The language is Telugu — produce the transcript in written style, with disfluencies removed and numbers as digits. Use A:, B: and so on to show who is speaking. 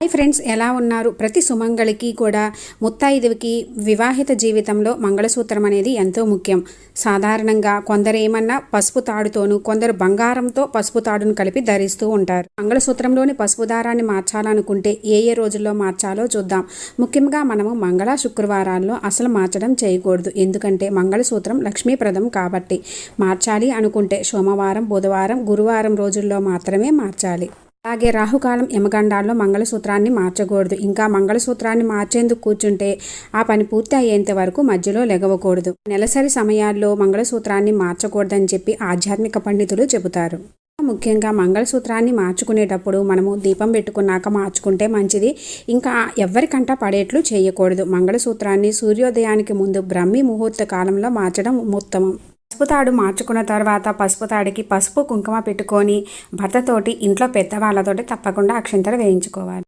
A: హాయ్ ఫ్రెండ్స్, ఎలా ఉన్నారు? ప్రతి సుమంగళికి కూడా ముత్తైదువుకి వివాహిత జీవితంలో మంగళసూత్రం అనేది ఎంతో ముఖ్యం. సాధారణంగా కొందరు ఏమన్నా పసుపు తాడుతోనూ, కొందరు బంగారంతో పసుపు తాడును కలిపి ధరిస్తూ ఉంటారు. మంగళసూత్రంలోని పసుపు దారాన్ని మార్చాలనుకుంటే ఏ రోజుల్లో మార్చాలో చూద్దాం. ముఖ్యంగా మనము మంగళ శుక్రవారాల్లో అసలు మార్చడం చేయకూడదు. ఎందుకంటే మంగళసూత్రం లక్ష్మీప్రదం కాబట్టి. మార్చాలి అనుకుంటే సోమవారం, బుధవారం, గురువారం రోజుల్లో మాత్రమే మార్చాలి. అలాగే రాహుకాలం, యమగండాల్లో మంగళసూత్రాన్ని మార్చకూడదు. ఇంకా మంగళసూత్రాన్ని మార్చేందుకు కూర్చుంటే ఆ పని పూర్తి అయ్యేంత వరకు మధ్యలో లెగవకూడదు. నెలసరి సమయాల్లో మంగళసూత్రాన్ని మార్చకూడదని చెప్పి ఆధ్యాత్మిక పండితులు చెబుతారు. ముఖ్యంగా మంగళసూత్రాన్ని మార్చుకునేటప్పుడు మనము దీపం పెట్టుకున్నాక మార్చుకుంటే మంచిది. ఇంకా ఎవరికంట పడేట్లు చేయకూడదు. మంగళసూత్రాన్ని సూర్యోదయానికి ముందు బ్రహ్మీ ముహూర్త కాలంలో మార్చడం ఉత్తమం. పసుపు తాడు మార్చుకున్న తర్వాత పసుపు తాడికి పసుపు కుంకుమ పెట్టుకొని భర్తతోటి ఇంట్లో పెద్దవాళ్ళతోటి తప్పకుండా అక్షింతలు వేయించుకోవాలి.